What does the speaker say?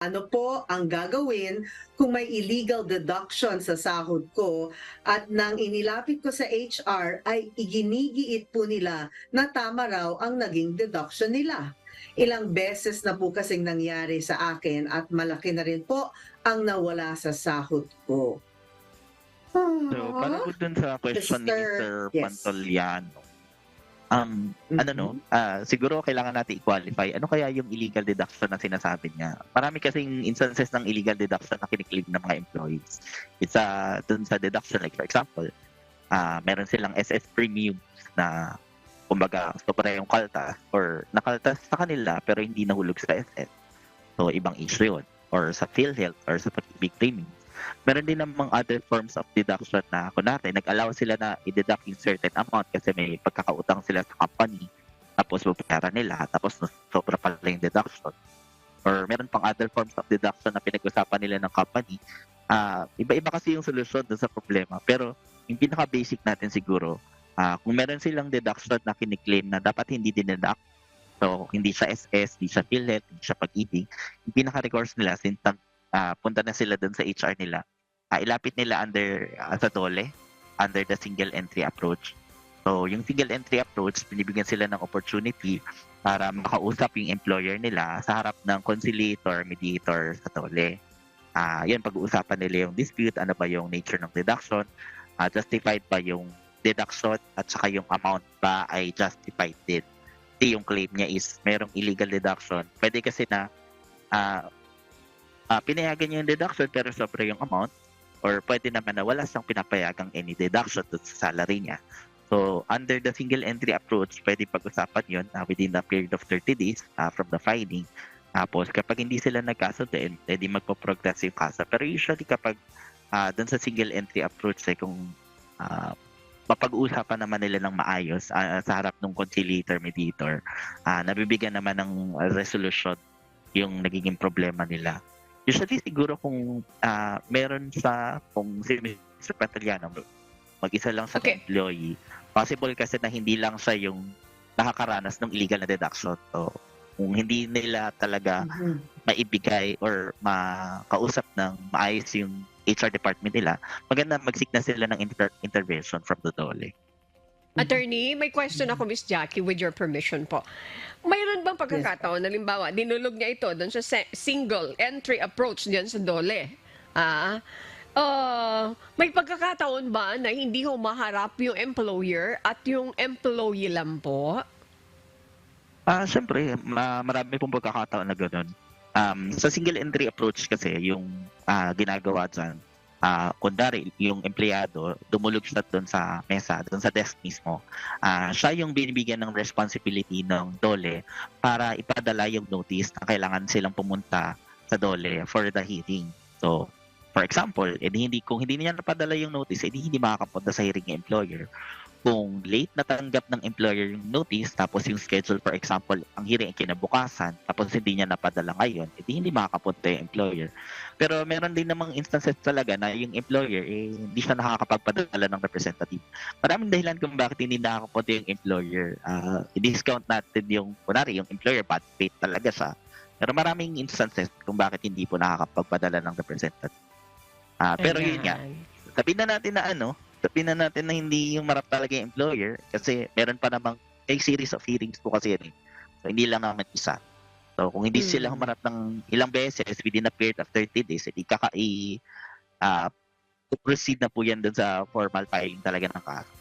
ano po ang gagawin kung may illegal deduction sa sahod ko at nang inilapit ko sa HR ay iginigiit po nila na tama raw ang naging deduction nila. Ilang beses na po kasing nangyari sa akin at malaki na rin po ang nawala sa sahod ko. So, para po dun sa question ni Mister, Mr. yes. Pantoliano, Mhm. siguro kailangan natin i-qualify ano kaya yung illegal deduction na sinasabi niya. Marami kasing instances ng illegal deduction na kini-claim ng mga employees. Isa dun sa deduction, like for example, meron silang SS premiums na kumbaga sobra yung kaltas or nakaltas sa kanila pero hindi nahulog sa SS. So, ibang issue yun. Or sa PhilHealth or sa Pag-ibig premiums. Meron din namang other forms of deduction na kunwari, nag-allow sila na i-deduct yung certain amount kasi may pagkakautang sila sa company tapos babayaran nila tapos sobra pala yung deduction. Or meron pang other forms of deduction na pinag-usapan nila ng company. Iba-iba kasi yung solusyon dun sa problema. Pero yung pinaka-basic natin siguro, kung meron silang deduction na kiniklaim na dapat hindi dineduct, so hindi siya SS, hindi siya PhilHealth, hindi siya Pag-ibig, yung pinaka-recourse nila, since punta na sila dun sa HR nila, ilapit nila under sa DOLE, under the single entry approach. So, yung single entry approach, binibigyan sila ng opportunity para makausap yung employer nila sa harap ng conciliator, mediator sa DOLE. Yun, pag-uusapan nila yung dispute, ano ba yung nature ng deduction, justified ba yung deduction, at saka yung amount ba ay justified din. Kasi yung claim niya is merong illegal deduction. Pwede kasi na pinayagan niya yung deduction pero sobra yung amount, or pwede naman na wala siyang pinapayagang any deduction dun sa salary niya. So, under the single entry approach, pwede pag-usapan yun within the period of 30 days from the filing. Tapos, kapag hindi sila nagkasundo, pwede magpo-progress yung kaso. Pero usually, kapag dun sa single entry approach, kung mapag-uusapan naman nila ng maayos sa harap ng conciliator, mediator, nabibigyan naman ng resolution yung nagiging problema nila. Usually siguro kung meron kung si Mr. Pantoliano mag-isa lang sa Okay. employee, possible kasi na hindi lang siya yung nakakaranas ng illegal na deduction. So, kung hindi nila talaga maibigay or makausap ng maayos yung HR department nila, maganda mag-seek na sila ng intervention from the DOLE. Attorney, may question ako, Miss Jackie, with your permission po. Mayroon bang pagkakataon, halimbawa, dinulog niya ito doon sa single entry approach diyan sa DOLE? May pagkakataon ba na hindi humaharap yung employer at yung employee lang po? Siyempre, marami pong pagkakataon na gano'n. Sa single entry approach kasi, yung ginagawa dyan, kunwari, yung empleyado, dumulog siya doon sa mesa, doon sa desk mismo. Siya yung binibigyan ng responsibility ng DOLE para ipadala yung notice na kailangan silang pumunta sa DOLE for the hearing. So, for example, kung hindi niya napadala yung notice, hindi makakapunta sa hearing yung employer. Kung late natanggap ng employer yung notice, tapos yung schedule, for example, ang hearing ay kinabukasan, tapos hindi niya napadala ngayon, hindi makakapunta yung employer. Pero meron din namang instances talaga na yung employer, hindi siya nakakapagpadala ng representative. Maraming dahilan kung bakit hindi nakakapunta yung employer. I-discount natin yung, kunwari, yung employer, bad faith talaga siya. Pero maraming instances kung bakit hindi po nakakapagpadala ng representative. Pero yun nga, sabihin na natin na hindi yung marap talaga yung employer kasi meron pa namang series of hearings po kasi yan. So, hindi lang naman isa. So, kung hindi sila humarap ng ilang beses within a period of 30 days, proceed na po yan dun sa formal filing talaga ng kaso.